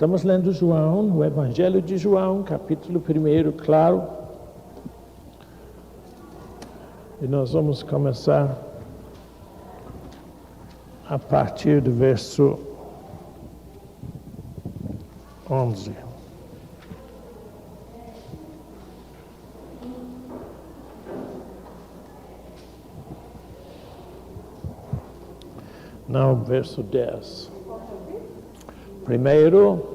Estamos lendo João, o Evangelho de João, capítulo 1, claro. E nós vamos começar a partir do verso 11. Não, verso 10. Primeiro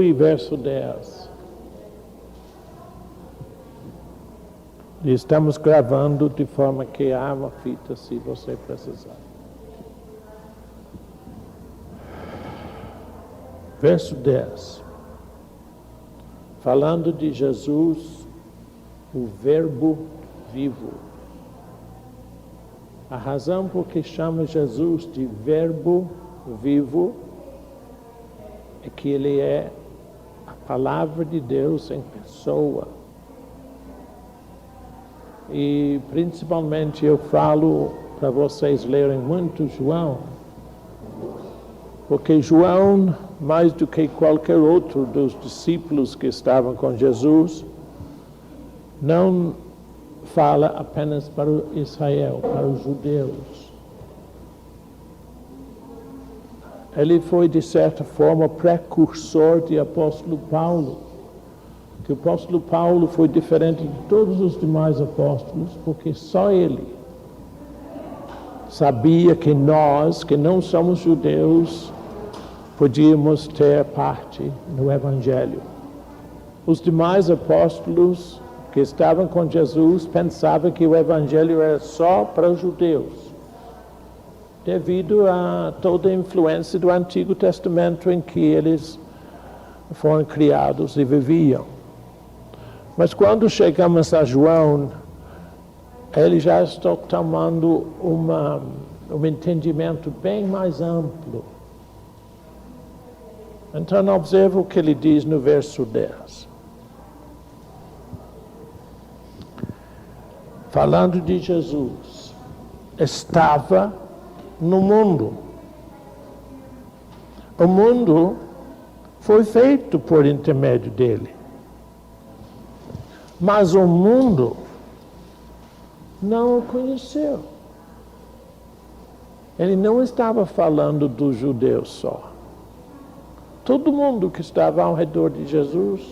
e verso 10. E estamos gravando de forma que há uma fita se você precisar. Verso 10. Falando de Jesus, o Verbo vivo. A razão por que chama Jesus de Verbo vivo é que ele é a palavra de Deus em pessoa. E principalmente eu falo para vocês lerem muito João, porque João, mais do que qualquer outro dos discípulos que estavam com Jesus, não fala apenas para Israel, para os judeus. Ele foi, de certa forma, precursor de apóstolo Paulo. Que o apóstolo Paulo foi diferente de todos os demais apóstolos, porque só ele sabia que nós, que não somos judeus, podíamos ter parte no Evangelho. Os demais apóstolos que estavam com Jesus pensavam que o Evangelho era só para os judeus, devido a toda a influência do Antigo Testamento em que eles foram criados e viviam. Mas quando chegamos a João, ele já está tomando um entendimento bem mais amplo. Então observa o que ele diz no verso 10. Falando de Jesus, estava no mundo. O mundo foi feito por intermédio dele. Mas o mundo não o conheceu. Ele não estava falando dos judeus só. Todo mundo que estava ao redor de Jesus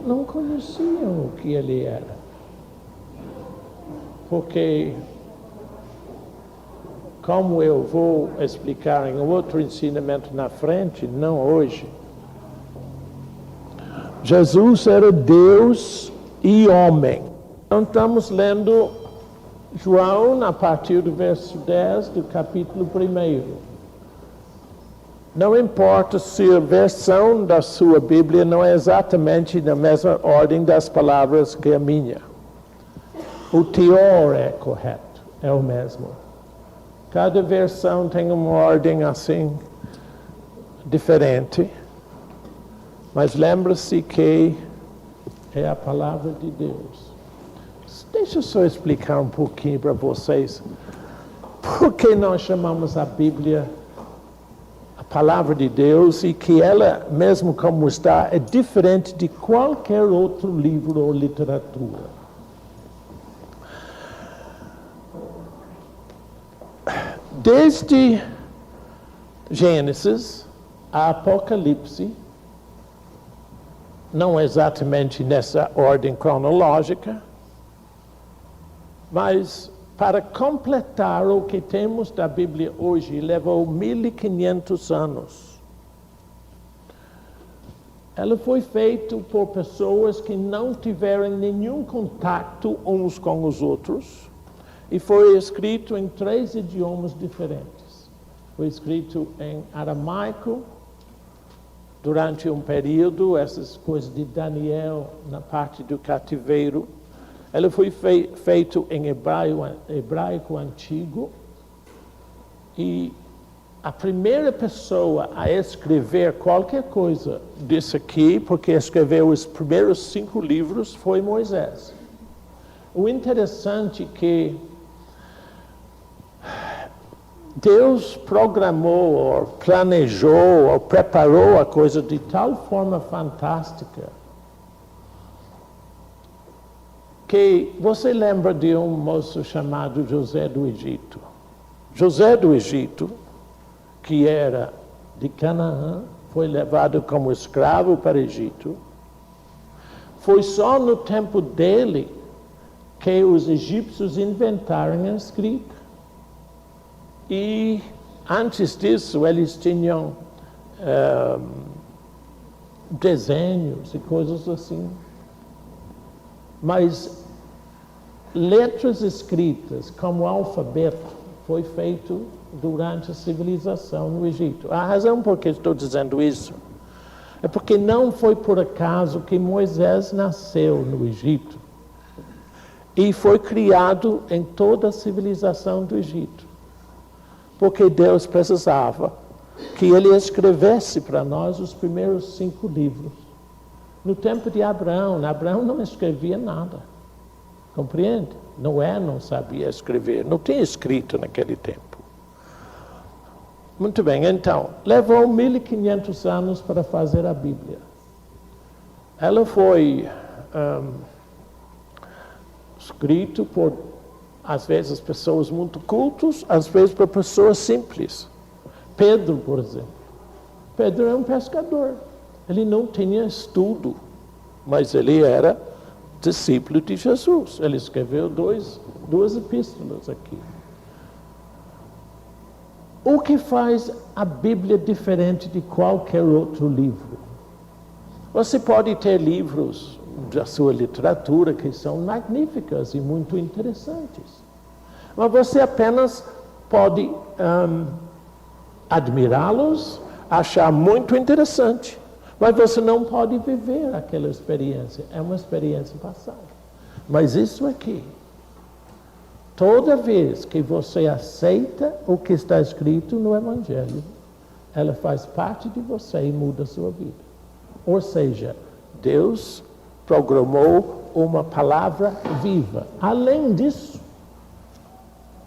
não conheciam o que ele era. Porque, como eu vou explicar em outro ensinamento na frente, não hoje, Jesus era Deus e homem. Então estamos lendo João a partir do verso 10 do capítulo 1. Não importa se a versão da sua Bíblia não é exatamente na mesma ordem das palavras que a minha. O teor é correto, é o mesmo. Cada versão tem uma ordem assim, diferente. Mas lembra-se que é a palavra de Deus. Deixa eu só explicar um pouquinho para vocês. Por que nós chamamos a Bíblia a palavra de Deus e que ela, mesmo como está, é diferente de qualquer outro livro ou literatura? Desde Gênesis a Apocalipse, não exatamente nessa ordem cronológica, mas para completar o que temos da Bíblia hoje, levou 1500 anos. Ela foi feita por pessoas que não tiveram nenhum contato uns com os outros, e foi escrito em 3 idiomas diferentes. Foi escrito em aramaico, durante um período, essas coisas de Daniel, na parte do cativeiro. Ela foi feito em hebraico antigo. E a primeira pessoa a escrever qualquer coisa disso aqui, porque escreveu os primeiros 5 livros, foi Moisés. O interessante é que Deus programou, ou planejou, ou preparou a coisa de tal forma fantástica que você lembra de um moço chamado José do Egito. José do Egito, que era de Canaã, foi levado como escravo para o Egito. Foi só no tempo dele que os egípcios inventaram a escrita. E antes disso, eles tinham desenhos e coisas assim. Mas letras escritas como alfabeto foi feito durante a civilização no Egito. A razão por que estou dizendo isso é porque não foi por acaso que Moisés nasceu no Egito e foi criado em toda a civilização do Egito. Porque Deus precisava que ele escrevesse para nós os primeiros 5 livros. No tempo de Abraão não escrevia nada. Compreende? Noé não sabia escrever, não tinha escrito naquele tempo. Muito bem, então, levou 1500 anos para fazer a Bíblia. Ela foi escrita por, às vezes, pessoas muito cultas, às vezes por pessoas simples. Pedro, por exemplo. Pedro é um pescador. Ele não tinha estudo, mas ele era discípulo de Jesus. Ele escreveu duas epístolas aqui. O que faz a Bíblia diferente de qualquer outro livro? Você pode ter livros da sua literatura que são magníficas e muito interessantes, mas você apenas pode admirá-los, achar muito interessante, mas você não pode viver aquela experiência. É uma experiência passada. Mas isso aqui, toda vez que você aceita o que está escrito no Evangelho, ela faz parte de você e muda a sua vida. Ou seja, Deus programou uma palavra viva. Além disso,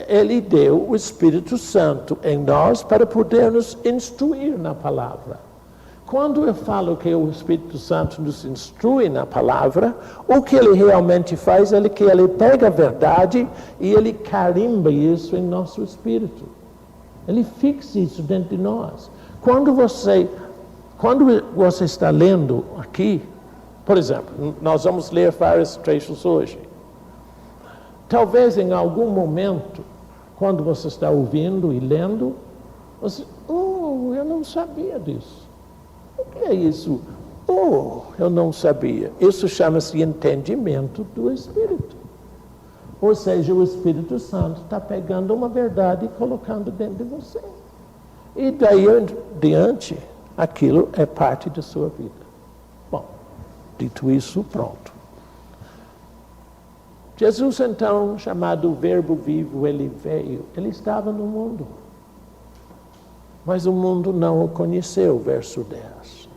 Ele deu o Espírito Santo em nós para poder nos instruir na palavra. Quando eu falo que o Espírito Santo nos instrui na palavra, o que ele realmente faz é que ele pega a verdade e ele carimba isso em nosso espírito. Ele fixa isso dentro de nós. Quando você está lendo aqui, por exemplo, nós vamos ler vários trechos hoje. Talvez em algum momento, quando você está ouvindo e lendo, você, eu não sabia disso. O que é isso? Eu não sabia. Isso chama-se entendimento do Espírito. Ou seja, o Espírito Santo está pegando uma verdade e colocando dentro de você. E daí em diante, aquilo é parte da sua vida. Bom, dito isso, pronto. Jesus, então, chamado Verbo Vivo, ele veio. Ele estava no mundo. Mas o mundo não o conheceu, verso 10.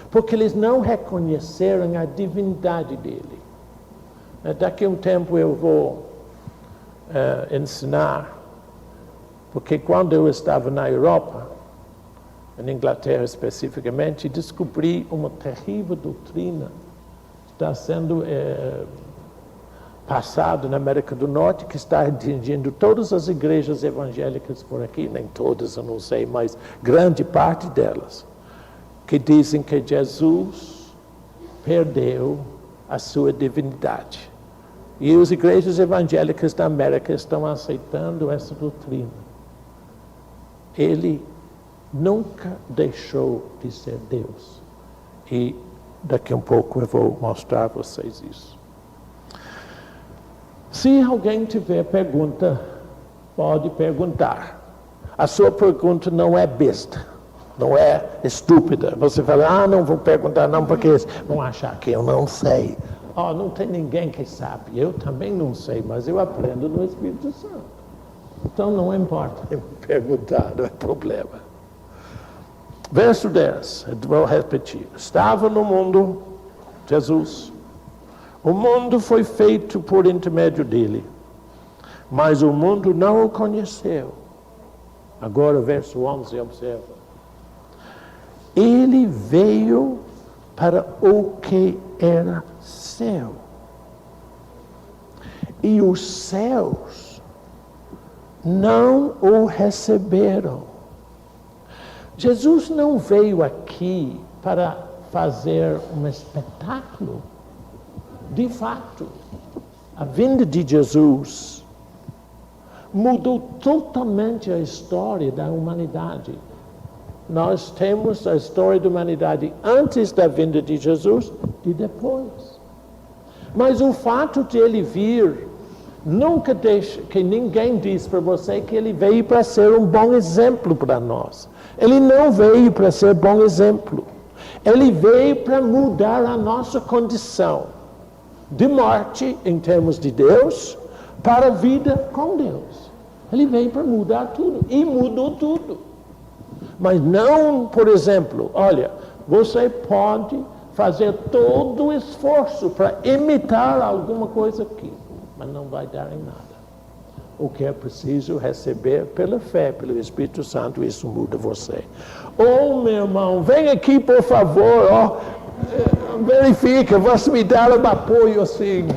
Porque eles não reconheceram a divindade dele. Daqui a um tempo eu vou ensinar, porque quando eu estava na Europa, na Inglaterra especificamente, descobri uma terrível doutrina que está sendo passado na América do Norte, que está atingindo todas as igrejas evangélicas por aqui, nem todas, eu não sei, mas grande parte delas, que dizem que Jesus perdeu a sua divindade. E as igrejas evangélicas da América estão aceitando essa doutrina. Ele nunca deixou de ser Deus. E daqui a um pouco eu vou mostrar a vocês isso. Se alguém tiver pergunta, pode perguntar. A sua pergunta não é besta, não é estúpida. Você fala, não vou perguntar não, porque eles vão achar que eu não sei. Não tem ninguém que sabe. Eu também não sei, mas eu aprendo no Espírito Santo. Então não importa eu perguntar, não é problema. Verso 10, vou repetir. Estava no mundo, Jesus. O mundo foi feito por intermédio dele, mas o mundo não o conheceu. Agora, verso 11, observa. Ele veio para o que era seu. E os céus não o receberam. Jesus não veio aqui para fazer um espetáculo. De fato, a vinda de Jesus mudou totalmente a história da humanidade. Nós temos a história da humanidade antes da vinda de Jesus e depois. Mas o fato de ele vir, nunca deixa que ninguém diz para você que ele veio para ser um bom exemplo para nós. Ele não veio para ser bom exemplo. Ele veio para mudar a nossa condição de morte, em termos de Deus, para a vida com Deus. Ele veio para mudar tudo, e mudou tudo. Mas não, por exemplo, olha, você pode fazer todo o esforço para imitar alguma coisa aqui, mas não vai dar em nada. O que é preciso receber pela fé, pelo Espírito Santo, isso muda você. Oh, meu irmão, vem aqui, por favor, verifica, você me dá um apoio assim.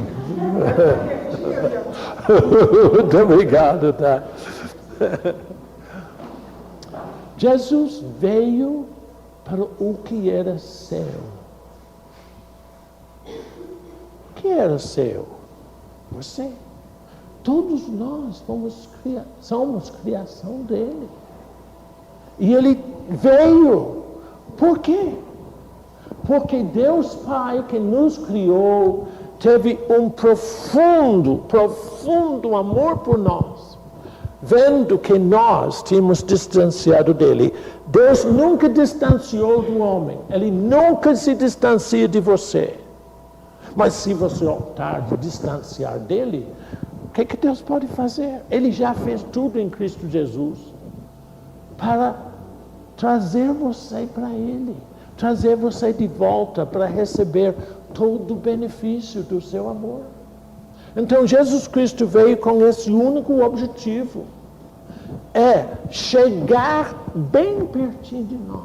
Muito obrigado, tá? Jesus veio para o que era seu. O que era seu? Você. Todos nós somos criação dele. E ele veio. Por quê? Porque Deus Pai, que nos criou, teve um profundo amor por nós. Vendo que nós tínhamos distanciado dele. Deus nunca distanciou do homem. Ele nunca se distancia de você. Mas se você optar por distanciar dele, o que Deus pode fazer? Ele já fez tudo em Cristo Jesus para trazer você para ele. Trazer você de volta para receber todo o benefício do seu amor. Então Jesus Cristo veio com esse único objetivo. É chegar bem pertinho de nós.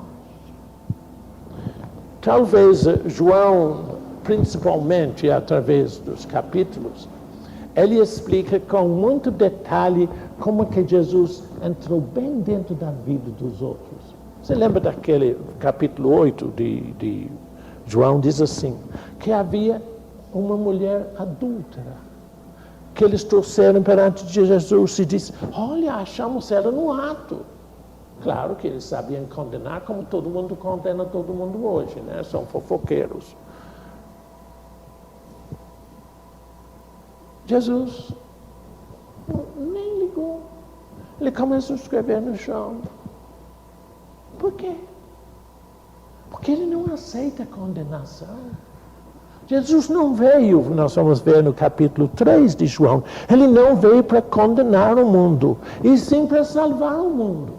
Talvez João, principalmente através dos capítulos, ele explica com muito detalhe como que Jesus entrou bem dentro da vida dos outros. Você lembra daquele capítulo 8 de João? Diz assim, que havia uma mulher adúltera, que eles trouxeram perante de Jesus e disse, olha, achamos ela no ato. Claro que eles sabiam condenar, como todo mundo condena todo mundo hoje, né? São fofoqueiros. Jesus nem ligou. Ele começou a escrever no chão. Por quê? Porque ele não aceita condenação. Jesus não veio, nós vamos ver no capítulo 3 de João, ele não veio para condenar o mundo, e sim para salvar o mundo.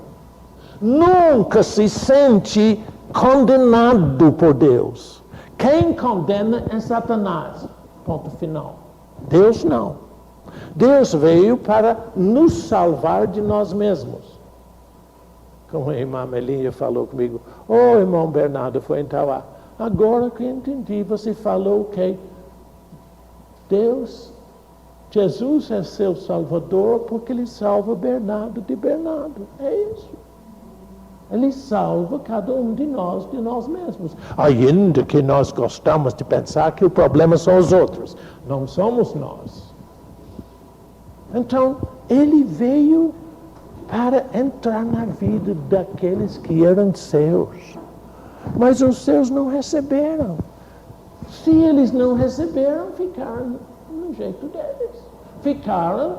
Nunca se sente condenado por Deus. Quem condena é Satanás. Ponto final. Deus não. Deus veio para nos salvar de nós mesmos. Como a irmã Melinha falou comigo, irmão Bernardo foi em Tauá. Agora que entendi, você falou que Jesus é seu Salvador porque ele salva Bernardo de Bernardo. É isso. Ele salva cada um de nós mesmos. Ainda que nós gostamos de pensar que o problema são os outros. Não somos nós. Então, ele veio para entrar na vida daqueles que eram seus. Mas os seus não receberam. Se eles não receberam, ficaram no jeito deles. Ficaram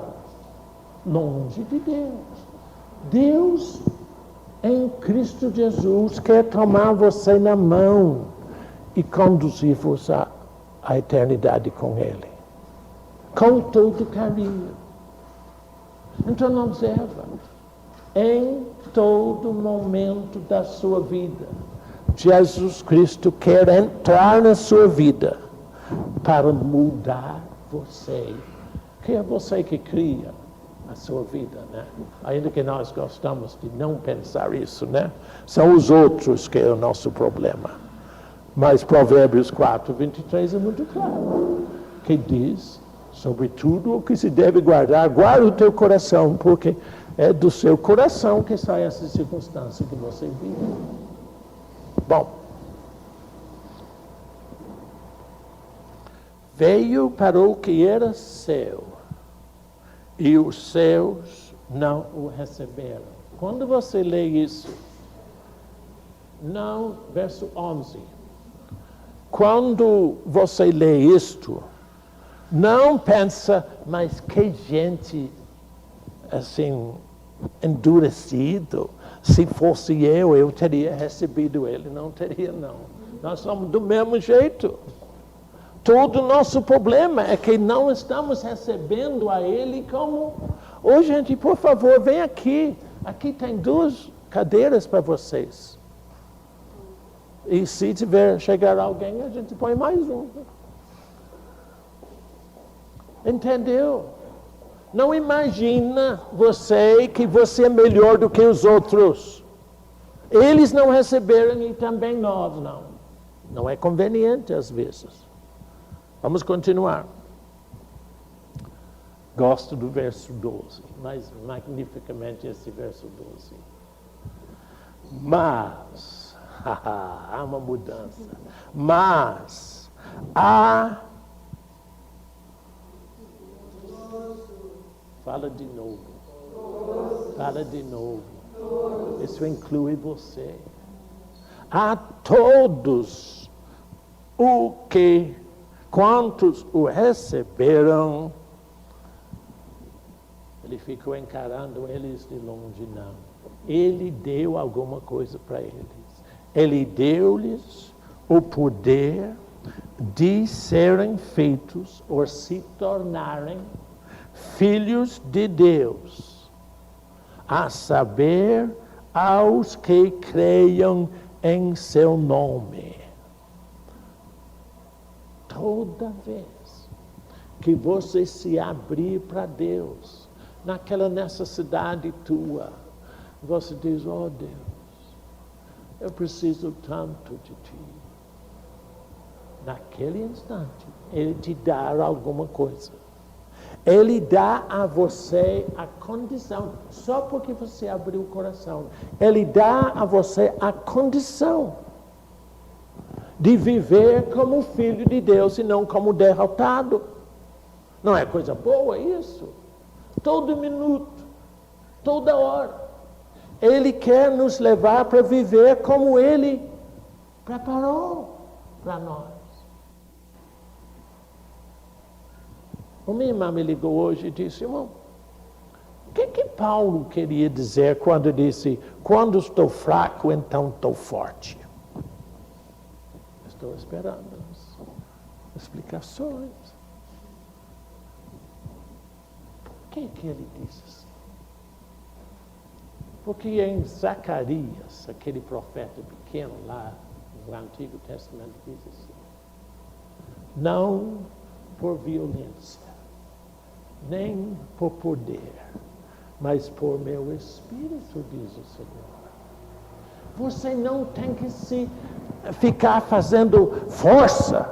longe de Deus. Deus, em Cristo Jesus, quer tomar você na mão e conduzir-vos à eternidade com Ele. Com todo carinho. Então, observa. Em todo momento da sua vida, Jesus Cristo quer entrar na sua vida para mudar você. Que é você que cria. a sua vida, né? Ainda que nós gostamos de não pensar isso, né? São os outros que é o nosso problema. Mas Provérbios 4:23 é muito claro, que diz, sobretudo o que se deve guardar, guarda o teu coração, porque é do seu coração que sai essa circunstância que você vive. Bom, veio para o que era seu, e os seus não o receberam. Quando você lê isso, não, verso 11. Quando você lê isto, não pensa, mas que gente, assim, endurecido. Se fosse eu teria recebido ele. Não teria, não. Nós somos do mesmo jeito. Todo o nosso problema é que não estamos recebendo a ele como... Ô, gente, por favor, vem aqui. Aqui tem 2 cadeiras para vocês. E se tiver chegar alguém, a gente põe mais um. Entendeu? Não imagina você que você é melhor do que os outros. Eles não receberam e também nós não. Não é conveniente às vezes. Vamos continuar. Gosto do verso 12, mas magnificamente esse verso 12. Mas, há uma mudança. Mas, há... Fala de novo. Fala de novo. Isso inclui você. A todos o que, quantos o receberam, ele ficou encarando eles de longe, não. Ele deu alguma coisa para eles. Ele deu-lhes o poder de serem feitos ou se tornarem filhos de Deus, a saber, aos que creiam em seu nome. Toda vez que você se abrir para Deus, naquela necessidade tua, você diz, oh Deus, eu preciso tanto de Ti. Naquele instante, Ele te dá alguma coisa. Ele dá a você a condição, só porque você abriu o coração, Ele dá a você a condição de viver como filho de Deus e não como derrotado. Não é coisa boa isso? Todo minuto, toda hora. Ele quer nos levar para viver como Ele preparou para nós. Uma irmã me ligou hoje e disse, irmão, o que Paulo queria dizer quando disse, quando estou fraco, então estou forte? Estou esperando as explicações. Por que ele disse assim? Porque em Zacarias, aquele profeta pequeno lá no Antigo Testamento, diz assim, não por violência, nem por poder, mas por meu Espírito, diz o Senhor. Você não tem que ficar fazendo força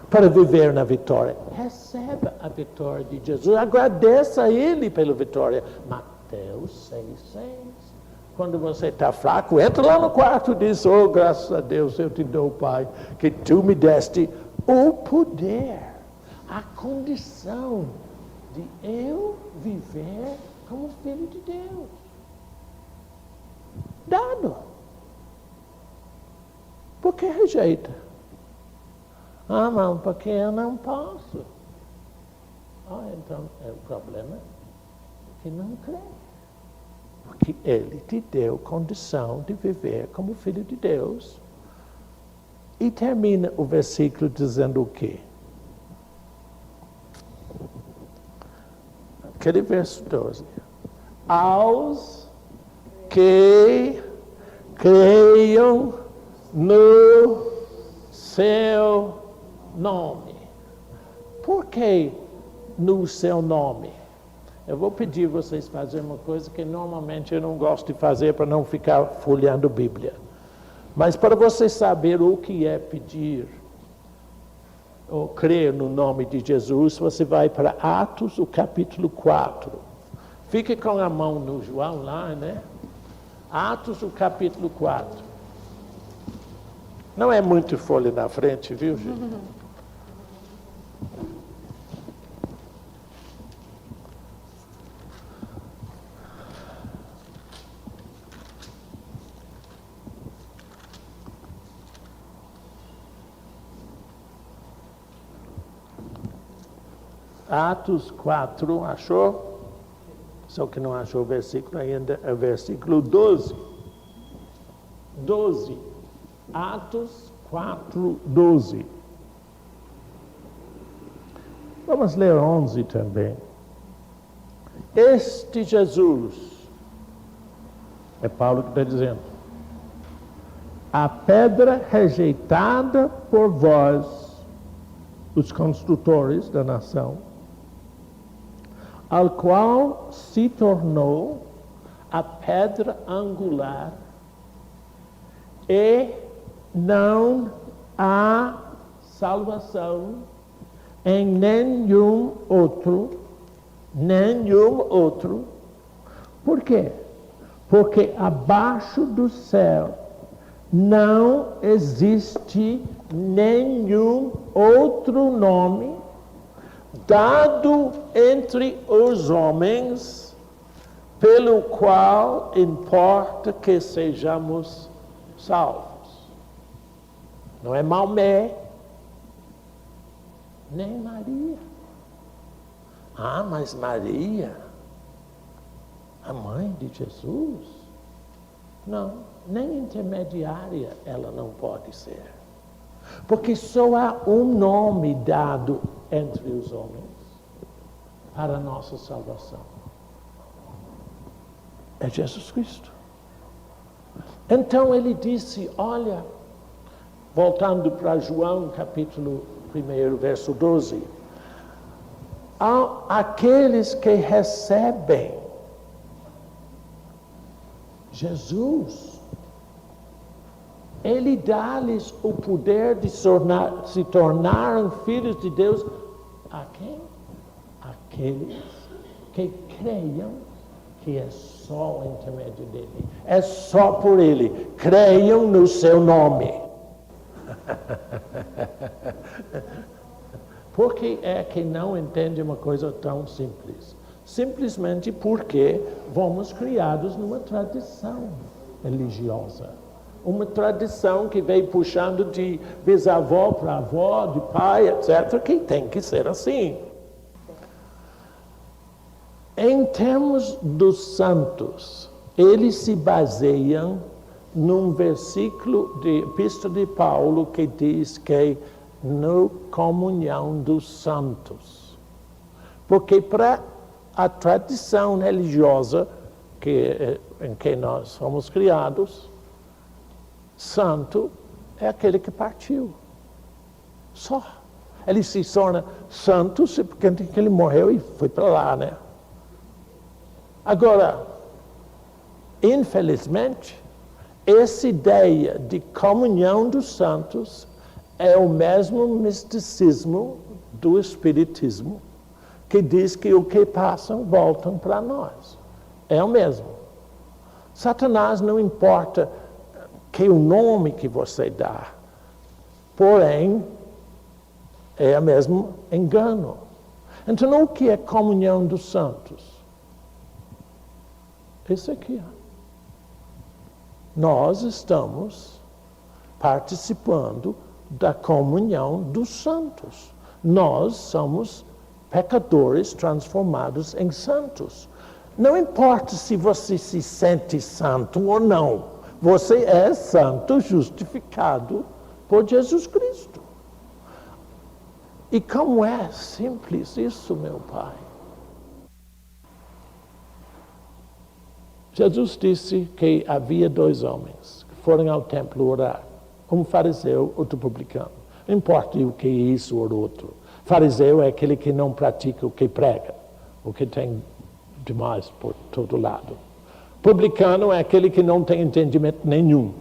para viver na vitória. Receba a vitória de Jesus. Agradeça a Ele pela vitória. Mateus 6:6. Quando você está fraco, entra lá no quarto e diz, oh, graças a Deus, eu te dou, Pai, que Tu me deste o poder, a condição de eu viver como filho de Deus. Dado. Por que rejeita? Ah, não, porque eu não posso. Ah, então é o problema que não crê. Porque Ele te deu condição de viver como filho de Deus. E termina o versículo dizendo o quê? Aquele verso 12. Aos que creiam no seu nome. Por que no seu nome? Eu vou pedir vocês fazerem uma coisa que normalmente eu não gosto de fazer para não ficar folheando Bíblia. Mas para vocês saberem o que é pedir ou crer no nome de Jesus, você vai para Atos, o capítulo 4. Fique com a mão no João lá, né? Atos, o capítulo 4. Não é muito folha na frente, viu, gente? Atos 4, achou? Só que não achou o versículo ainda, é o versículo 12. 12. Atos 4, 12. Vamos ler 11 também. Este Jesus, é Paulo que está dizendo, a pedra rejeitada por vós, os construtores da nação, ao qual se tornou a pedra angular, e não há salvação em nenhum outro. Por quê? Porque abaixo do céu não existe nenhum outro nome dado entre os homens pelo qual importa que sejamos salvos. Não é Maomé, nem Maria. Ah, mas Maria, a mãe de Jesus? Não, nem intermediária ela não pode ser. Porque só há um nome dado entre os homens para a nossa salvação. É Jesus Cristo. Então ele disse, olha, voltando para João, capítulo 1, verso 12, aqueles que recebem Jesus, Ele dá-lhes o poder de se tornarem filhos de Deus. A quem? Aqueles que creiam que é só o intermédio dele. É só por ele. Creiam no seu nome. Por que é que não entende uma coisa tão simples? Simplesmente porque fomos criados numa tradição religiosa. Uma tradição que veio puxando de bisavó para avó, de pai, etc., que tem que ser assim. Em termos dos santos, eles se baseiam num versículo de Epístola de Paulo que diz que na comunhão dos santos. Porque para a tradição religiosa em que nós somos criados, santo é aquele que partiu. Só. Ele se torna santo porque ele morreu e foi para lá, né? Agora, infelizmente, essa ideia de comunhão dos santos é o mesmo misticismo do espiritismo, que diz que o que passam voltam para nós. É o mesmo. Satanás não importa que o nome que você dá, porém, é o mesmo engano. Então, o que é comunhão dos santos? Isso aqui. Nós estamos participando da comunhão dos santos. Nós somos pecadores transformados em santos. Não importa se você se sente santo ou não, você é santo justificado por Jesus Cristo. E como é simples isso, meu Pai? Jesus disse que havia dois homens que foram ao templo orar. Um fariseu, outro publicano. Não importa o que é isso ou outro. Fariseu é aquele que não pratica o que prega, o que tem demais por todo lado. Publicano é aquele que não tem entendimento nenhum,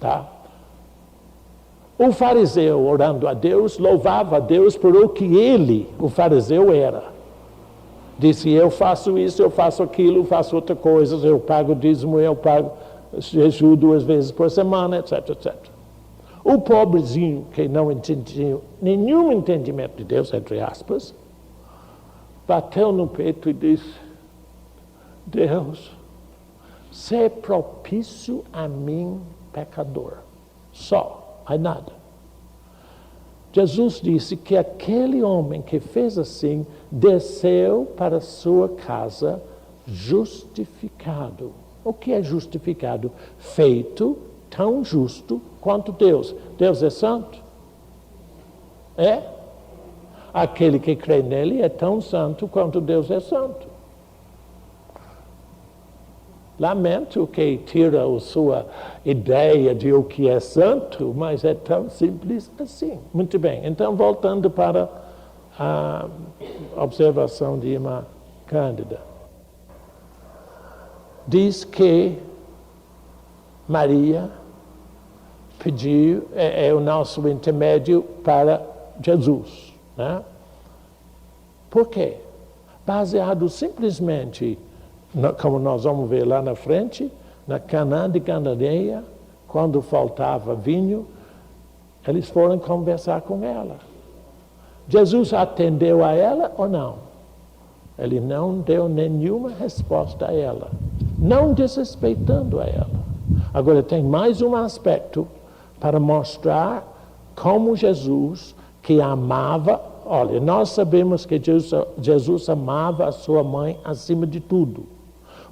tá? O fariseu, orando a Deus, louvava a Deus por o que ele, o fariseu, era. Disse, eu faço isso, eu faço aquilo, faço outra coisa, eu pago dízimo, eu pago jejum 2 vezes por semana, etc, etc. O pobrezinho, que não entendia nenhum entendimento de Deus, entre aspas, bateu no peito e disse, Deus, ser propício a mim, pecador. Só. Mais nada. Jesus disse que aquele homem que fez assim desceu para sua casa justificado. O que é justificado? Feito tão justo quanto Deus. Deus é santo? É? Aquele que crê nele é tão santo quanto Deus é santo. Lamento que tira a sua ideia de o que é santo, mas é tão simples assim. Muito bem, então voltando para a observação de irmã Cândida. Diz que Maria pediu, é o nosso intermédio para Jesus. Né? Por quê? Baseado simplesmente, como nós vamos ver lá na frente, na Canaã de Galileia, quando faltava vinho, eles foram conversar com ela. Jesus atendeu a ela ou não? Ele não deu nenhuma resposta a ela, não desrespeitando a ela. Agora tem mais um aspecto para mostrar como Jesus, que amava, olha, nós sabemos que Jesus amava a sua mãe acima de tudo.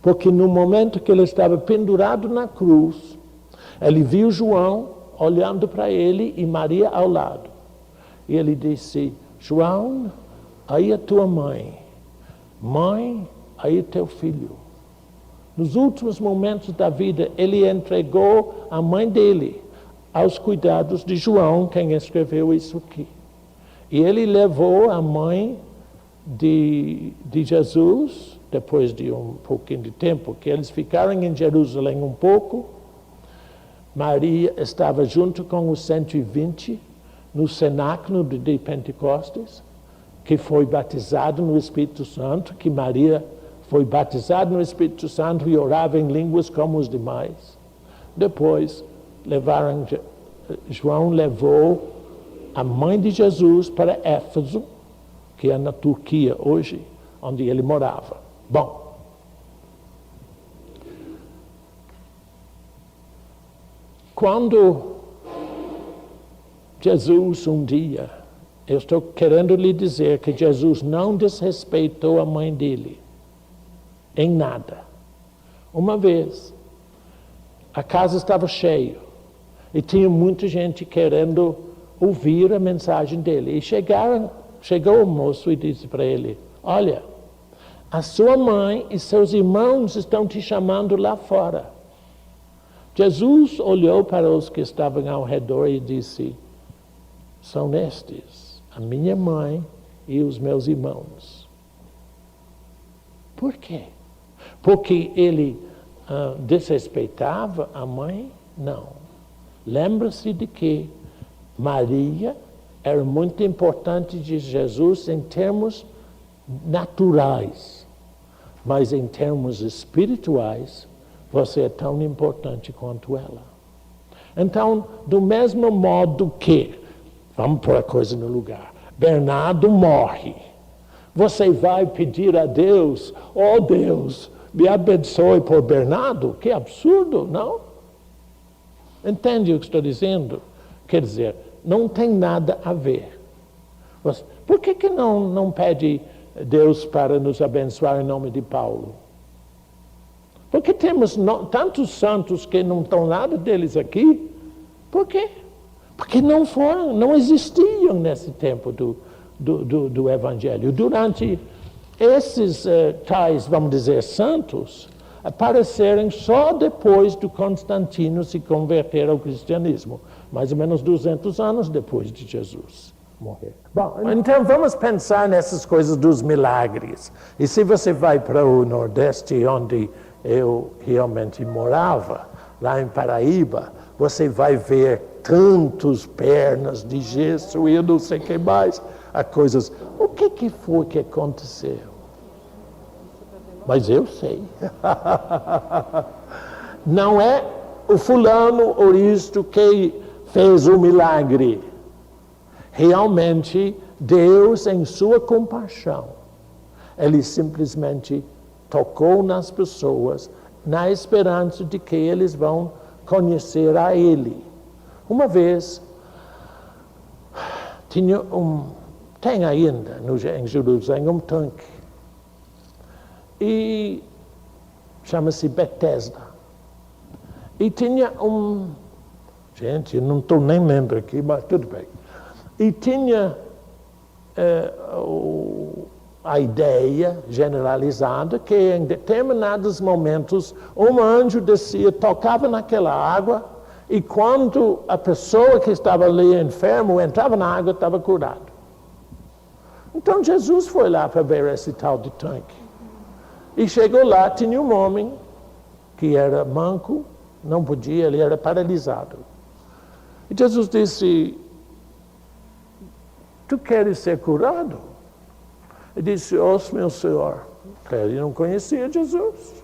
Porque no momento que ele estava pendurado na cruz, ele viu João olhando para ele e Maria ao lado. E ele disse, João, aí é tua mãe. Mãe, aí é teu filho. Nos últimos momentos da vida, ele entregou a mãe dele aos cuidados de João, quem escreveu isso aqui. E ele levou a mãe de Jesus, depois de um pouquinho de tempo, que eles ficaram em Jerusalém um pouco. Maria estava junto com os 120 no cenáculo de Pentecostes, que foi batizado no Espírito Santo, que Maria foi batizada no Espírito Santo e orava em línguas como os demais. Depois, João levou a mãe de Jesus para Éfeso, que é na Turquia hoje, onde ele morava. Bom, quando Jesus um dia, eu estou querendo lhe dizer que Jesus não desrespeitou a mãe dele, em nada. Uma vez, a casa estava cheia e tinha muita gente querendo ouvir a mensagem dele. E chegou o moço e disse para ele, olha, a sua mãe e seus irmãos estão te chamando lá fora. Jesus olhou para os que estavam ao redor e disse, são estes, a minha mãe e os meus irmãos. Por quê? Porque ele desrespeitava a mãe? Não. Lembra-se de que Maria era muito importante de Jesus em termos naturais, mas em termos espirituais, você é tão importante quanto ela. Então, do mesmo modo que, vamos pôr a coisa no lugar, Bernardo morre, você vai pedir a Deus, oh Deus, me abençoe por Bernardo? Que absurdo, não? Entende o que estou dizendo? Quer dizer, não tem nada a ver. Por que não pede Deus para nos abençoar em nome de Paulo? Porque temos tantos santos que não estão nada deles aqui. Por quê? Porque não existiam nesse tempo do Evangelho. Durante esses tais, vamos dizer, santos, apareceram só depois de Constantino se converter ao cristianismo, mais ou menos 200 anos depois de Jesus. morrer. Bom, então vamos pensar nessas coisas dos milagres. E se você vai para o Nordeste, onde eu realmente morava, lá em Paraíba, você vai ver tantos pernas de gesso e eu não sei o que mais, a coisas. O que foi que aconteceu? Mas eu sei. Não é o fulano ou isto que fez o milagre. Realmente, Deus, em sua compaixão, Ele simplesmente tocou nas pessoas na esperança de que eles vão conhecer a Ele. Uma vez, tem ainda em Jerusalém um tanque, e chama-se Bethesda. E tinha gente, eu não estou nem lendo aqui, mas tudo bem. E tinha a ideia generalizada que em determinados momentos um anjo descia, tocava naquela água, e quando a pessoa que estava ali enfermo entrava na água, estava curado. Então Jesus foi lá para ver esse tal de tanque. E chegou lá, tinha um homem que era manco, não podia, ele era paralisado. E Jesus disse: tu queres ser curado? Ele disse: oh, meu Senhor. Ele não conhecia Jesus.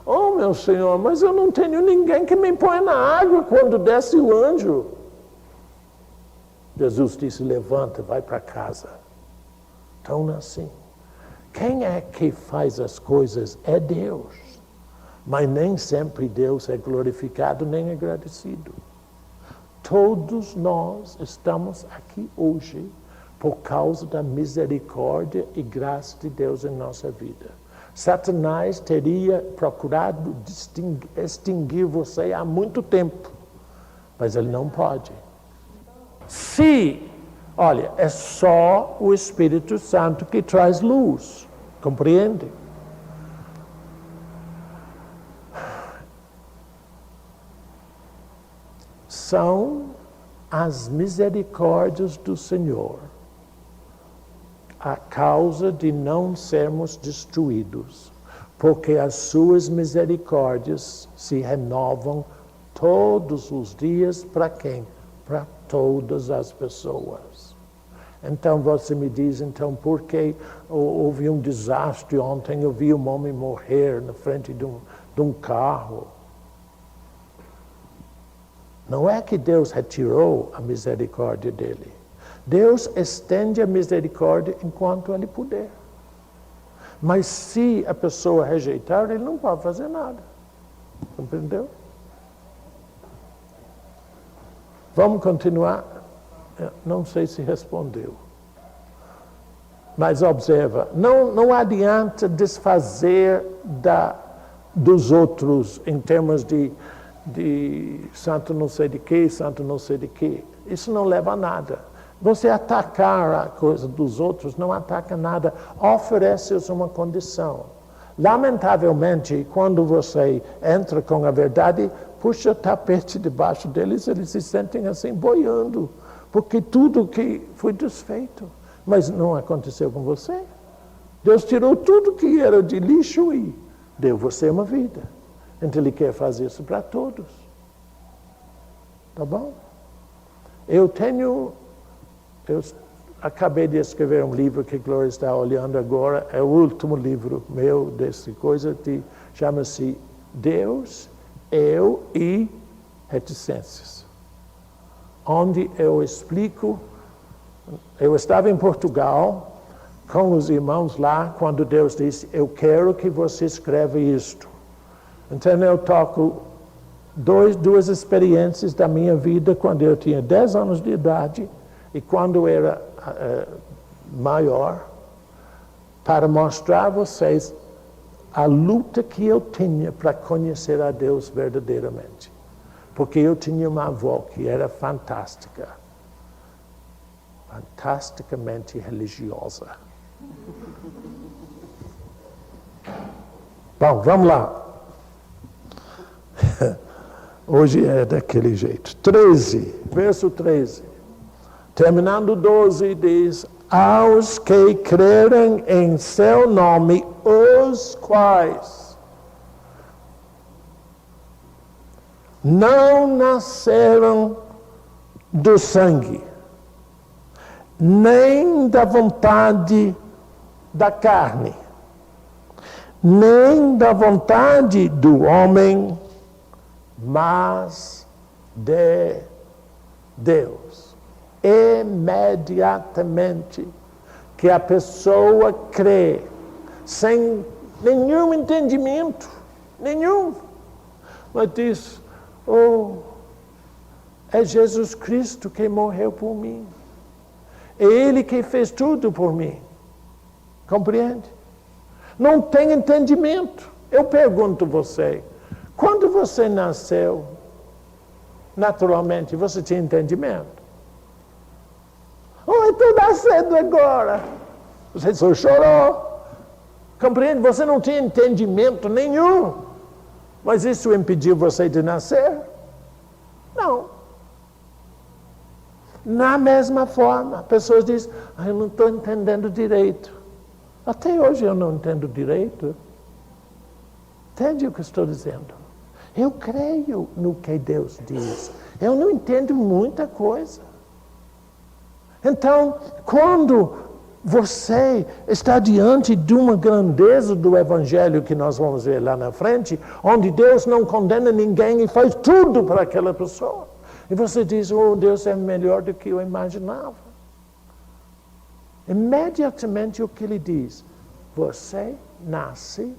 Oh, meu Senhor, mas eu não tenho ninguém que me põe na água quando desce o anjo. Jesus disse: levanta, vai para casa. Então, assim, quem é que faz as coisas é Deus. Mas nem sempre Deus é glorificado nem agradecido. Todos nós estamos aqui hoje por causa da misericórdia e graça de Deus em nossa vida. Satanás teria procurado extinguir você há muito tempo, mas ele não pode. Olha, é só o Espírito Santo que traz luz, compreende? São as misericórdias do Senhor a causa de não sermos destruídos, porque as suas misericórdias se renovam todos os dias para quem? Para todas as pessoas. Então você me diz, então, por que houve um desastre ontem, eu vi um homem morrer na frente de um carro? Não é que Deus retirou a misericórdia dele. Deus estende a misericórdia enquanto ele puder. Mas se a pessoa rejeitar, ele não pode fazer nada. Compreendeu? Vamos continuar? Não sei se respondeu. Mas observa, não adianta desfazer dos outros em termos de santo não sei de quê, santo não sei de quê. Isso não leva a nada. Você atacar a coisa dos outros não ataca nada, oferece-os uma condição. Lamentavelmente, quando você entra com a verdade, puxa o tapete debaixo deles, eles se sentem assim boiando, porque tudo que foi desfeito. Mas não aconteceu com você. Deus tirou tudo que era de lixo e deu você uma vida. Então Ele quer fazer isso para todos. Tá bom? Eu acabei de escrever um livro que a Glória está olhando agora, é o último livro meu dessa coisa, chama-se Deus, Eu e Reticências. Onde eu explico, eu estava em Portugal com os irmãos lá, quando Deus disse, eu quero que você escreva isto. Então eu toco duas experiências da minha vida quando eu tinha 10 anos de idade e quando era maior, para mostrar a vocês a luta que eu tinha para conhecer a Deus verdadeiramente. Porque eu tinha uma avó que era fantástica, fantasticamente religiosa. Bom, vamos lá. Hoje é daquele jeito. 13, verso 13. Terminando 12, diz: aos que crerem em seu nome, os quais não nasceram do sangue, nem da vontade da carne, nem da vontade do homem, mas de Deus. Imediatamente que a pessoa crê, sem nenhum entendimento, mas diz: oh, é Jesus Cristo que morreu por mim, é Ele que fez tudo por mim. Compreende? Não tem entendimento. Eu pergunto você, quando você nasceu, naturalmente, você tinha entendimento? Oh, estou nascendo agora. Você só chorou. Compreende? Você não tinha entendimento nenhum. Mas isso impediu você de nascer? Não. Na mesma forma, pessoas dizem: eu não estou entendendo direito. Até hoje eu não entendo direito. Entende o que estou dizendo? Eu creio no que Deus diz. Eu não entendo muita coisa. Então, quando você está diante de uma grandeza do Evangelho que nós vamos ver lá na frente, onde Deus não condena ninguém e faz tudo para aquela pessoa, e você diz: oh, Deus é melhor do que eu imaginava. Imediatamente o que ele diz: você nasce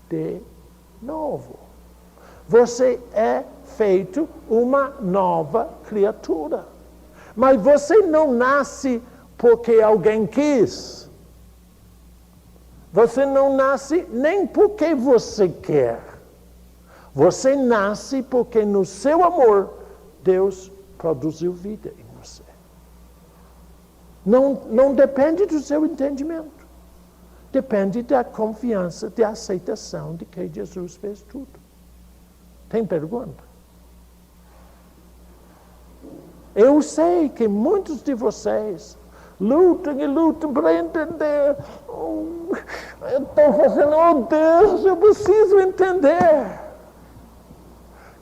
de novo. Você é feito uma nova criatura. Mas você não nasce porque alguém quis. Você não nasce nem porque você quer. Você nasce porque no seu amor Deus produziu vida em você. Não depende do seu entendimento. Depende da confiança, da aceitação de que Jesus fez tudo. Tem pergunta? Eu sei que muitos de vocês lutam e lutam para entender. Eu estou fazendo, oh Deus, eu preciso entender.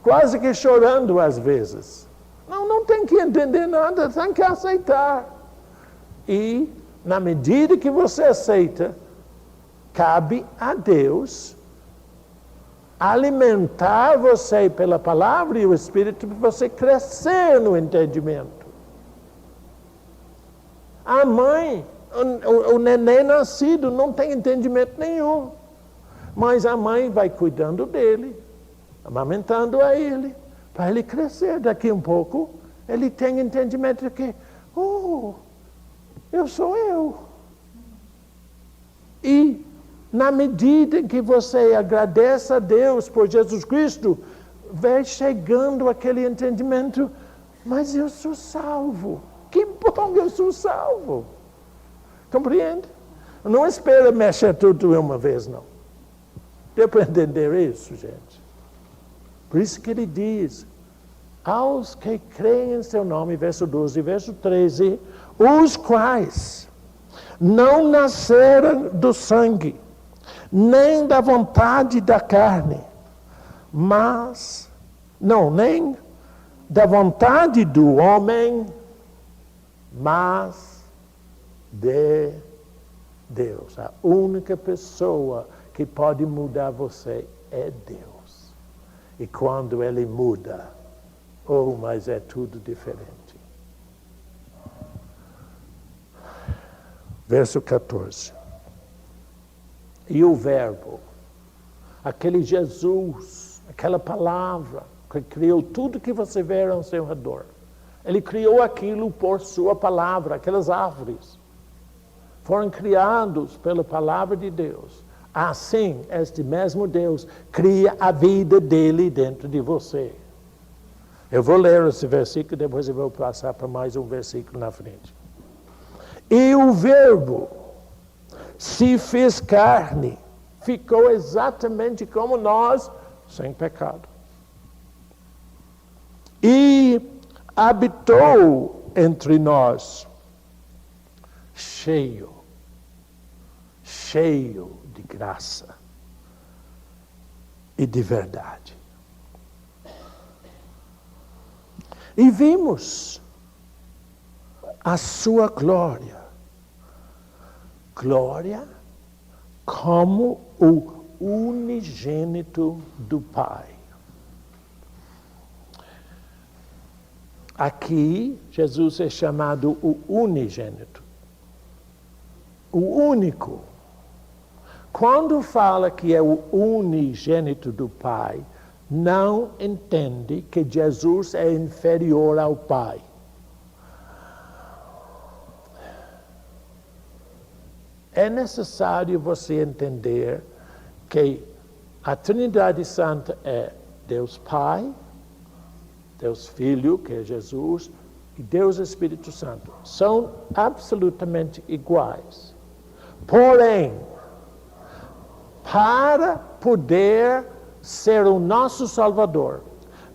Quase que chorando às vezes. Não tem que entender nada, tem que aceitar. E, na medida que você aceita, cabe a Deus alimentar você pela palavra e o Espírito para você crescer no entendimento. A mãe, o neném nascido não tem entendimento nenhum, mas a mãe vai cuidando dele, amamentando a ele, para ele crescer. Daqui um pouco, ele tem entendimento de que, oh, eu sou eu. E na medida em que você agradece a Deus por Jesus Cristo, vai chegando aquele entendimento: mas eu sou salvo. Que bom, eu sou salvo. Compreende? Não espera mexer tudo uma vez, não. Deu para entender isso, gente? Por isso que ele diz: aos que creem em seu nome, verso 12, verso 13, os quais não nasceram do sangue, nem da vontade da carne, nem da vontade do homem, mas de Deus. A única pessoa que pode mudar você é Deus. E quando Ele muda, oh, mas é tudo diferente. Verso 14. E o Verbo, aquele Jesus, aquela palavra que criou tudo que você vê ao seu redor. Ele criou aquilo por sua palavra, aquelas árvores. Foram criados pela palavra de Deus. Assim, este mesmo Deus cria a vida dele dentro de você. Eu vou ler esse versículo, depois eu vou passar para mais um versículo na frente. E o Verbo se fez carne, ficou exatamente como nós, sem pecado. E habitou entre nós. cheio de graça e de verdade. E vimos a sua glória como o unigênito do Pai. Aqui, Jesus é chamado o unigênito, o único. Quando fala que é o unigênito do Pai, não entende que Jesus é inferior ao Pai. É necessário você entender que a Trindade Santa é Deus Pai, Deus Filho, que é Jesus, e Deus Espírito Santo. São absolutamente iguais. Porém, para poder ser o nosso Salvador,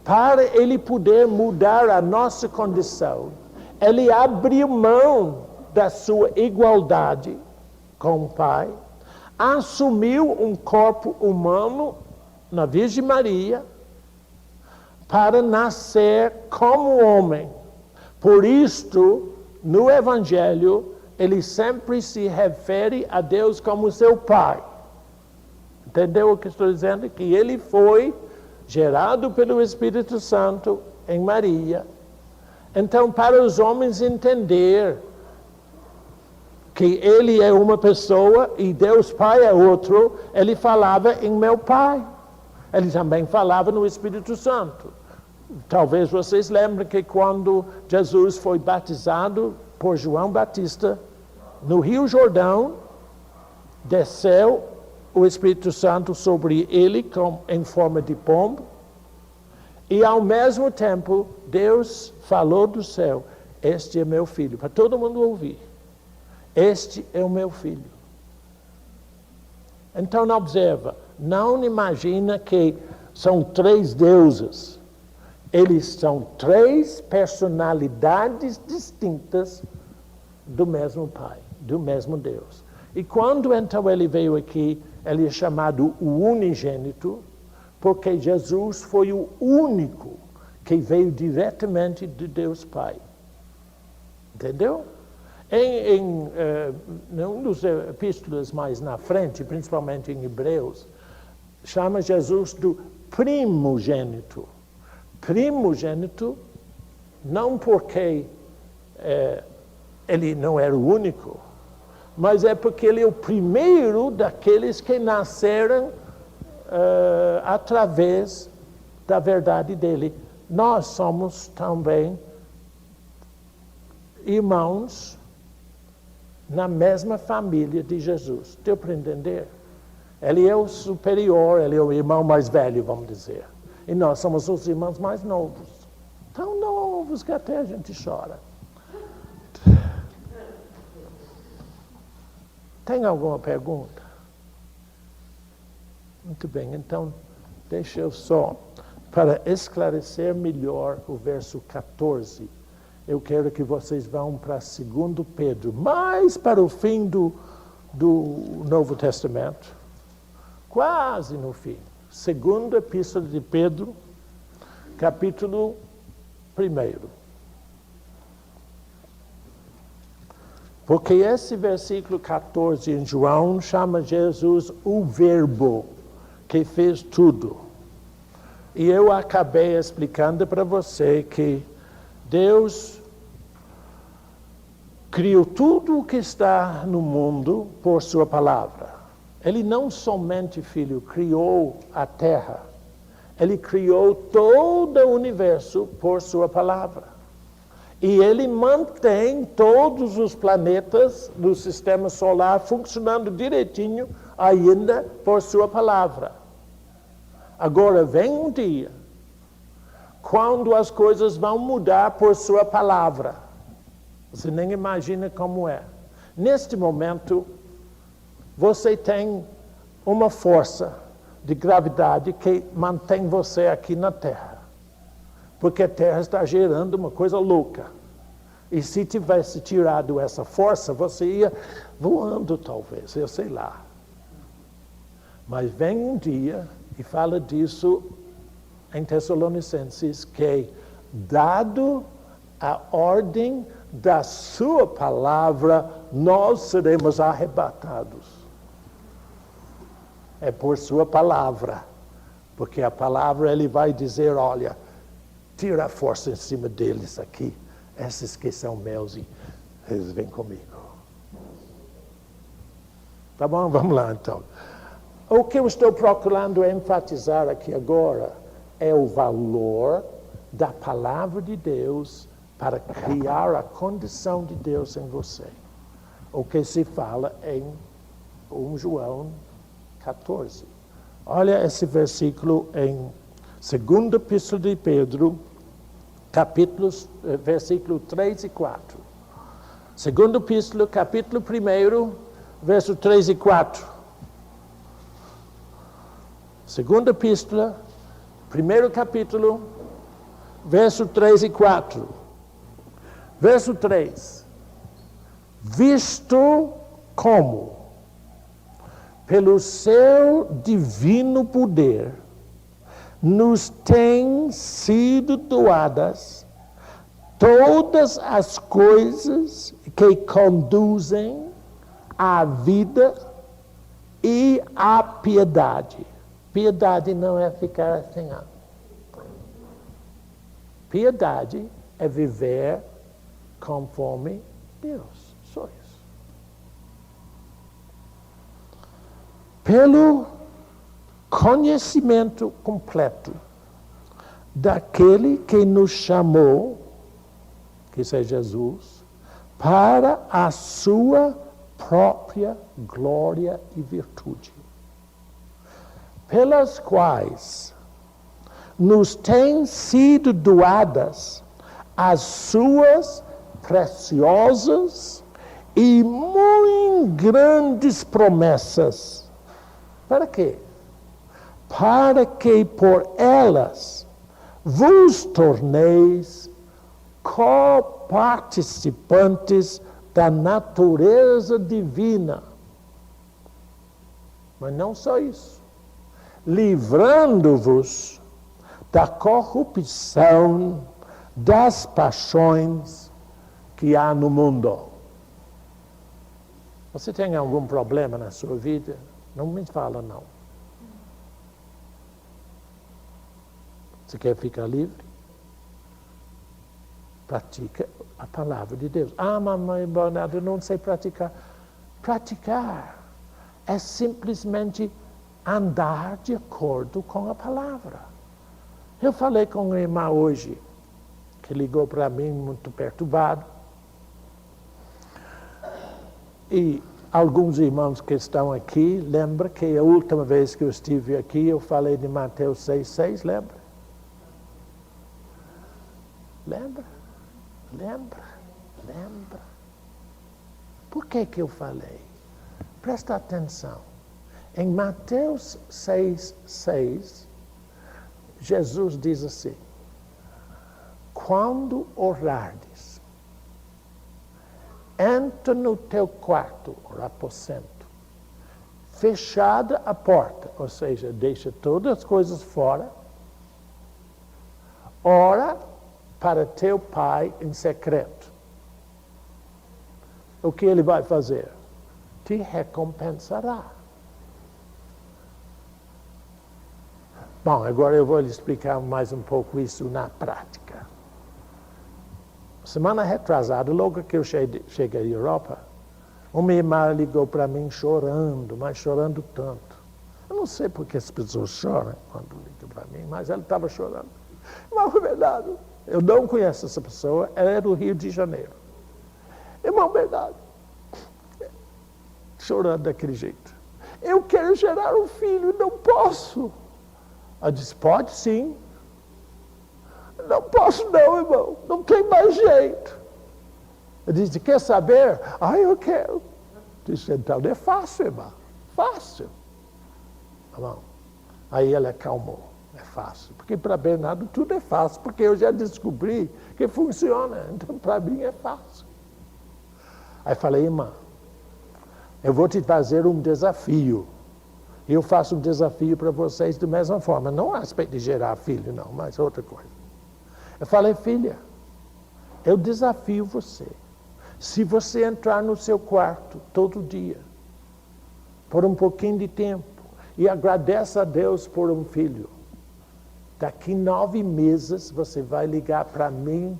para Ele poder mudar a nossa condição, Ele abriu mão da sua igualdade com o Pai, assumiu um corpo humano na Virgem Maria para nascer como homem. Por isto, no Evangelho, ele sempre se refere a Deus como seu Pai. Entendeu o que estou dizendo? Que ele foi gerado pelo Espírito Santo em Maria. Então, para os homens entender que ele é uma pessoa e Deus Pai é outro, ele falava em meu Pai. Ele também falava no Espírito Santo. Talvez vocês lembrem que quando Jesus foi batizado por João Batista, no Rio Jordão, desceu o Espírito Santo sobre ele em forma de pombo, e ao mesmo tempo Deus falou do céu: este é meu filho, para todo mundo ouvir. Este é o meu filho. Então observa, não imagina que são três deuses. Eles são três personalidades distintas do mesmo Pai, do mesmo Deus. E quando então ele veio aqui, ele é chamado o unigênito, porque Jesus foi o único que veio diretamente de Deus Pai. Entendeu? Em um dos epístolas mais na frente, principalmente em Hebreus, chama Jesus do primogênito. Primogênito, não porque ele não era o único, mas é porque ele é o primeiro daqueles que nasceram através da verdade dele. Nós somos também irmãos na mesma família de Jesus. Deu para entender? Ele é o superior, ele é o irmão mais velho, vamos dizer. E nós somos os irmãos mais novos. Tão novos que até a gente chora. Tem alguma pergunta? Muito bem, então deixa eu só, para esclarecer melhor o verso 14, eu quero que vocês vão para 2 Pedro, mais para o fim do Novo Testamento, quase no fim. Segunda Epístola de Pedro, capítulo 1. Porque esse versículo 14 em João chama Jesus o Verbo que fez tudo. E eu acabei explicando para você que Deus criou tudo o que está no mundo por sua palavra. Ele não somente, filho, criou a terra. Ele criou todo o universo por sua palavra. E ele mantém todos os planetas do sistema solar funcionando direitinho ainda por sua palavra. Agora vem um dia quando as coisas vão mudar por sua palavra. Você nem imagina como é. Neste momento, você tem uma força de gravidade que mantém você aqui na Terra. Porque a Terra está gerando uma coisa louca. E se tivesse tirado essa força, você ia voando, talvez, eu sei lá. Mas vem um dia e fala disso em Tessalonicenses, que dado a ordem da sua palavra, nós seremos arrebatados. É por sua palavra, porque a palavra ele vai dizer, olha, tira a força em cima deles aqui, esses que são meus, e eles vêm comigo. Tá bom? Vamos lá então. O que eu estou procurando enfatizar aqui agora é o valor da palavra de Deus para criar a condição de Deus em você. O que se fala em 1 João 14. Olha esse versículo em 2ª Epístola de Pedro, versículo 3 e 4. 2ª Epístola, capítulo 1, verso 3 e 4. 2ª Epístola, 1º capítulo, verso 3 e 4. Verso 3. Visto como, pelo seu divino poder, nos têm sido doadas todas as coisas que conduzem à vida e à piedade. Piedade não é ficar assim, ó. Piedade é viver conforme Deus. Só isso. Pelo conhecimento completo daquele que nos chamou, que é Jesus, para a sua própria glória e virtude, pelas quais nos têm sido doadas as suas preciosas e muito grandes promessas. Para quê? Para que por elas vos torneis coparticipantes da natureza divina. Mas não só isso. Livrando-vos da corrupção das paixões que há no mundo. Você tem algum problema na sua vida? Não me fala, não. Você quer ficar livre? Pratica a palavra de Deus. Ah, mamãe, Bernardo, eu não sei praticar. Praticar é simplesmente andar de acordo com a palavra. Eu falei com uma irmã hoje, que ligou para mim muito perturbado. E alguns irmãos que estão aqui lembram que a última vez que eu estive aqui, eu falei de Mateus 6,6, lembra? Lembra? Por que eu falei? Presta atenção. Em Mateus 6,6, Jesus diz assim: quando orardes, entra no teu quarto, ou aposento, fechada a porta, ou seja, deixa todas as coisas fora, ora para teu pai em secreto. O que ele vai fazer? Te recompensará. Bom, agora eu vou lhe explicar mais um pouco isso na prática. Semana retrasada, logo que eu cheguei à Europa, uma irmã ligou para mim chorando, mas chorando tanto. Eu não sei por que as pessoas choram quando ligam para mim, mas ela estava chorando. Irmão Bernardo, eu não conheço essa pessoa, ela é do Rio de Janeiro. Irmão Bernardo, chorando daquele jeito. Eu quero gerar um filho, não posso. Ela disse, pode sim. Não posso não, irmão, não tem mais jeito. Eu disse, quer saber? Eu quero. Eu disse, então é fácil, irmão, fácil. Tá bom. Aí ela acalmou. É fácil. Porque para Bernardo tudo é fácil, porque eu já descobri que funciona. Então, para mim é fácil. Aí falei, irmã, eu vou te fazer um desafio. Eu faço um desafio para vocês da mesma forma. Não a respeito de gerar filho, não, mas outra coisa. Eu falei, filha, eu desafio você. Se você entrar no seu quarto todo dia, por um pouquinho de tempo, e agradece a Deus por um filho, daqui 9 meses você vai ligar para mim.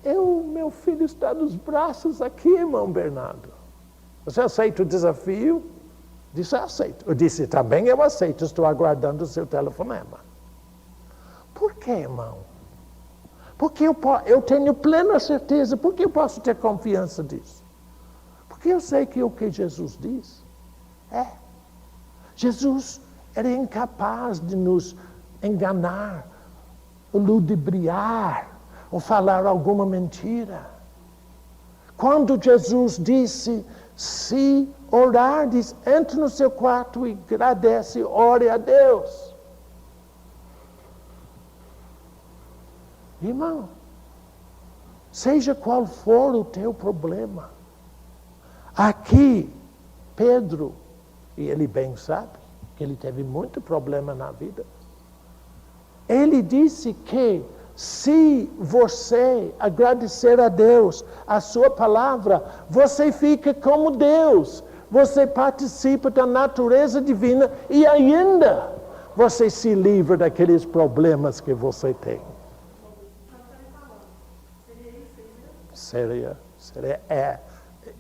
Meu filho está nos braços aqui, irmão Bernardo. Você aceita o desafio? Disse, aceito. Eu disse, também eu aceito, estou aguardando o seu telefonema. Por quê, irmão? Porque eu tenho plena certeza. Por que eu posso ter confiança disso? Porque eu sei que o que Jesus diz Jesus era incapaz de nos enganar, ludibriar, ou falar alguma mentira. Quando Jesus disse, se orardes, entre no seu quarto e agradece, ore a Deus. Irmão, seja qual for o teu problema, aqui, Pedro, e ele bem sabe que ele teve muito problema na vida, ele disse que se você agradecer a Deus, a sua palavra, você fica como Deus, você participa da natureza divina e ainda você se livra daqueles problemas que você tem. Seria.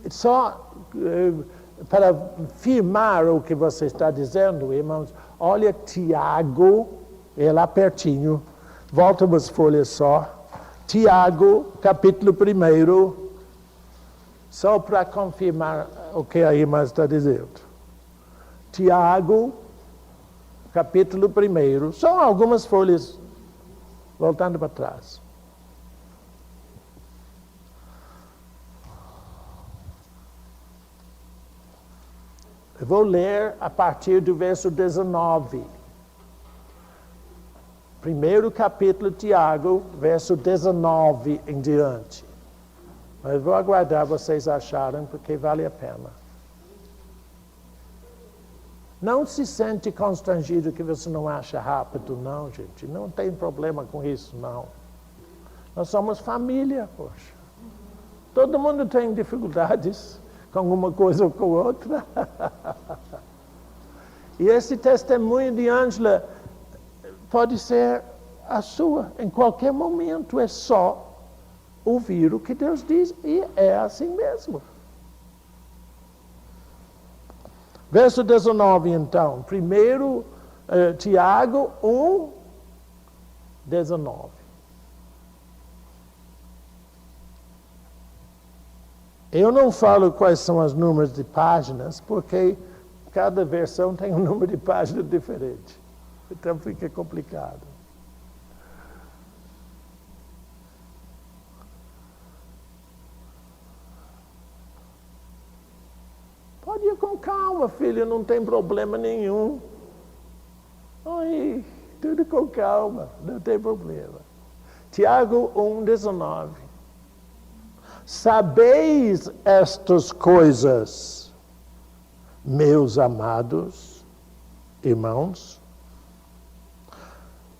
Só para firmar o que você está dizendo, irmãos, olha Tiago, é lá pertinho, volta umas folhas só, Tiago, capítulo 1, só para confirmar o que a irmã está dizendo. Tiago, capítulo 1, só algumas folhas, voltando para trás. Eu vou ler a partir do verso 19. Primeiro capítulo de Tiago, verso 19 em diante. Mas vou aguardar vocês acharem, porque vale a pena. Não se sente constrangido que você não acha rápido, não, gente. Não tem problema com isso, não. Nós somos família, poxa. Todo mundo tem dificuldades com uma coisa ou com outra. E esse testemunho de Ângela pode ser a sua. Em qualquer momento é só ouvir o que Deus diz e é assim mesmo. Verso 19 então. Primeiro Tiago 1, 19. Eu não falo quais são os números de páginas, porque cada versão tem um número de página diferente. Então fica complicado. Pode ir com calma, filha, não tem problema nenhum. Ai, tudo com calma, não tem problema. Tiago 1, 19. Sabeis estas coisas, meus amados irmãos?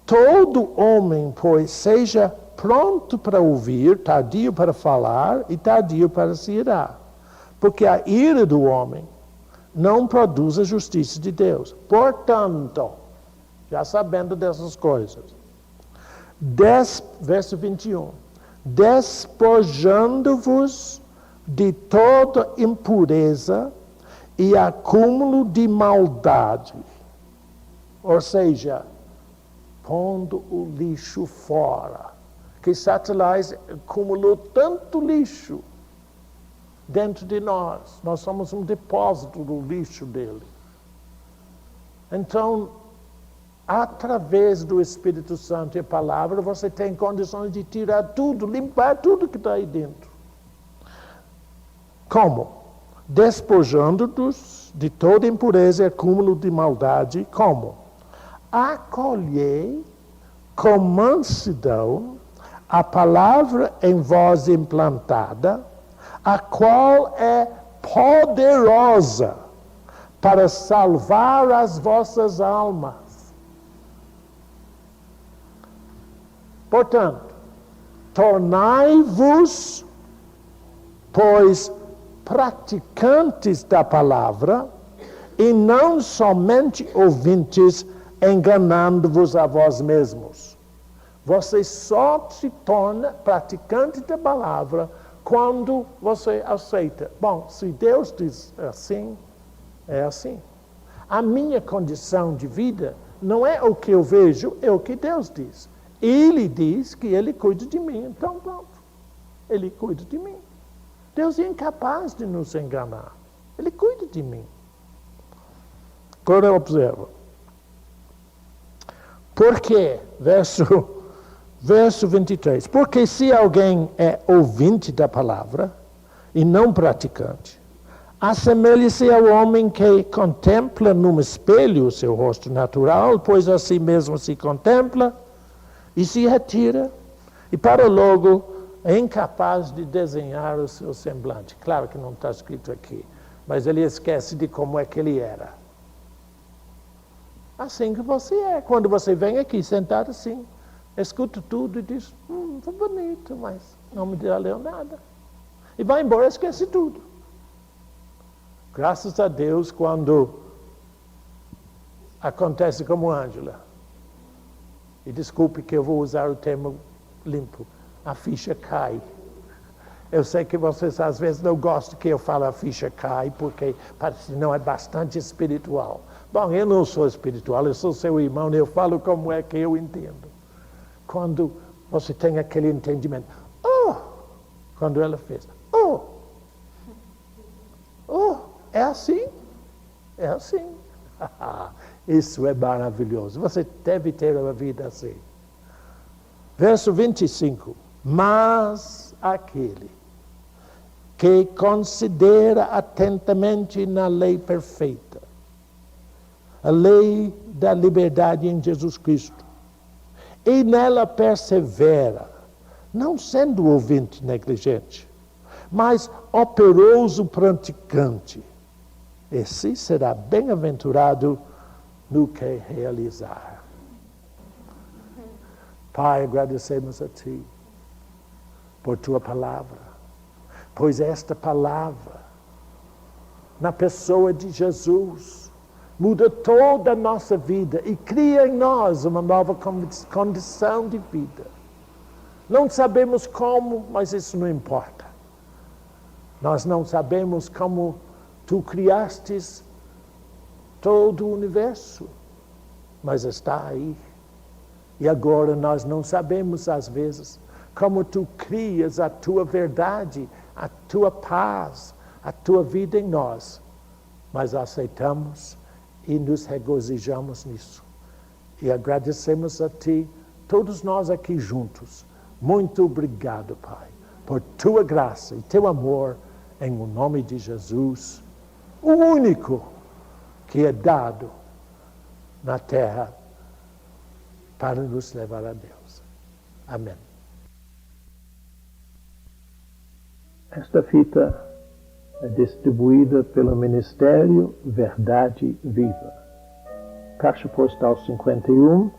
Todo homem, pois, seja pronto para ouvir, tardio para falar e tardio para se irar. Porque a ira do homem não produz a justiça de Deus. Portanto, já sabendo dessas coisas, verso 21. Despojando-vos de toda impureza e acúmulo de maldade. Ou seja, pondo o lixo fora. Que Satanás acumulou tanto lixo dentro de nós. Nós somos um depósito do lixo dele. Então, através do Espírito Santo e a palavra, você tem condições de tirar tudo, limpar tudo que está aí dentro. Como? Despojando-nos de toda impureza e acúmulo de maldade. Como? acolhei com mansidão a palavra em vós implantada, a qual é poderosa para salvar as vossas almas. Portanto, tornai-vos, pois, praticantes da palavra, e não somente ouvintes, enganando-vos a vós mesmos. Você só se torna praticante da palavra quando você aceita. Bom, se Deus diz assim, é assim. A minha condição de vida não é o que eu vejo, é o que Deus diz. Ele diz que Ele cuida de mim, então pronto. Ele cuida de mim. Deus é incapaz de nos enganar. Ele cuida de mim. Agora observa. Por quê? Verso 23. Porque se alguém é ouvinte da palavra e não praticante, assemelha-se ao homem que contempla num espelho o seu rosto natural, pois a si mesmo se contempla e se retira, e para logo é incapaz de desenhar o seu semblante. Claro que não está escrito aqui, mas ele esquece de como é que ele era. Assim que você é. Quando você vem aqui sentado assim, escuta tudo e diz, tá bonito, mas não me valeu nada. E vai embora e esquece tudo. Graças a Deus, quando acontece como Ângela, e desculpe que eu vou usar o termo limpo, a ficha cai. Eu sei que vocês às vezes não gostam que eu fale a ficha cai, porque parece que não é bastante espiritual. Bom, eu não sou espiritual, eu sou seu irmão, eu falo como é que eu entendo. Quando você tem aquele entendimento, quando ela fez, é assim? É assim. Isso é maravilhoso. Você deve ter uma vida assim. Verso 25. Mas aquele que considera atentamente na lei perfeita, a lei da liberdade em Jesus Cristo, e nela persevera, não sendo ouvinte negligente, mas operoso praticante, esse será bem-aventurado no que realizar. Pai, agradecemos a Ti por Tua palavra, pois esta palavra, na pessoa de Jesus, muda toda a nossa vida e cria em nós uma nova condição de vida. Não sabemos como, mas isso não importa. Nós não sabemos como Tu criastes todo o universo, mas está aí. E agora nós não sabemos, às vezes, como Tu crias a Tua verdade, a Tua paz, a Tua vida em nós. Mas aceitamos e nos regozijamos nisso. E agradecemos a Ti, todos nós aqui juntos. Muito obrigado, Pai, por Tua graça e Teu amor, em o nome de Jesus, o único que é dado na terra para nos levar a Deus. Amém. Esta fita é distribuída pelo Ministério Verdade Viva. Caixa Postal 51,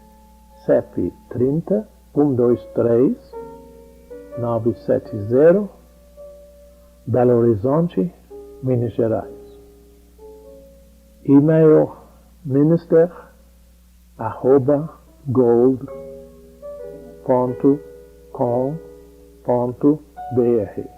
CEP 30 123 970, Belo Horizonte, Minas Gerais. E-mail minister@gold.com.br.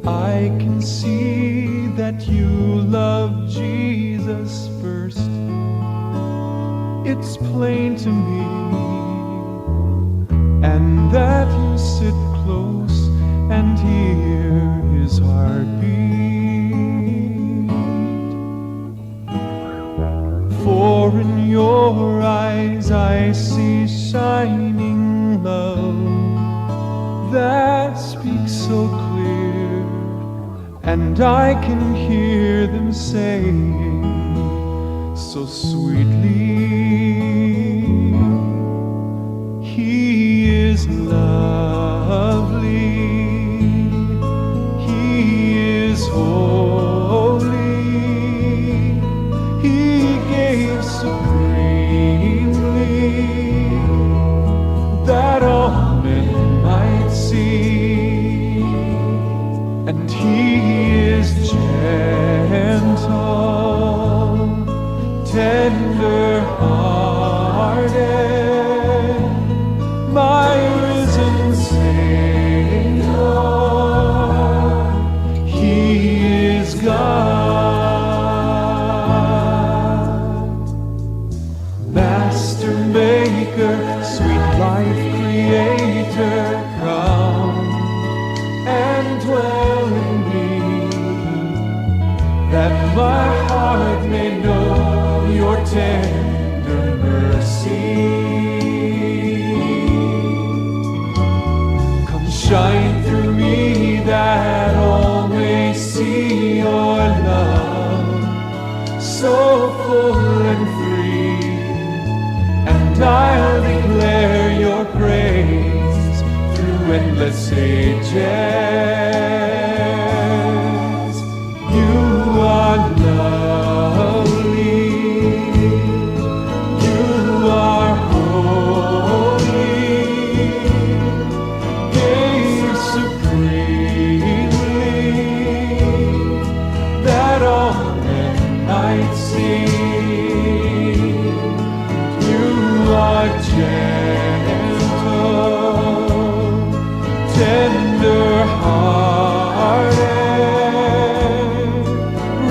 I can see that you love Jesus first. It's plain to me, and that you sit close and hear His his heartbeat. For in your eyes I see shining love that speaks so clear, and I can hear them saying so sweetly, He is lovely, He is holy, He gave supremely, that all men might see, and He is gentle, tender-hearted, my risen Savior. He is God, Master Maker, sweet life Creator, come and dwell in me, that my heart may know your tender mercy. Come shine through me, that all may see your love so full and free, and I'll declare your praise through endless ages. You are lovely, you are holy, gave supremely, that all men might see. You are gentle, tender-hearted,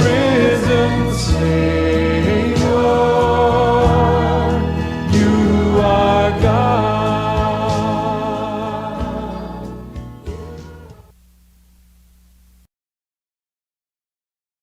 risen Savior.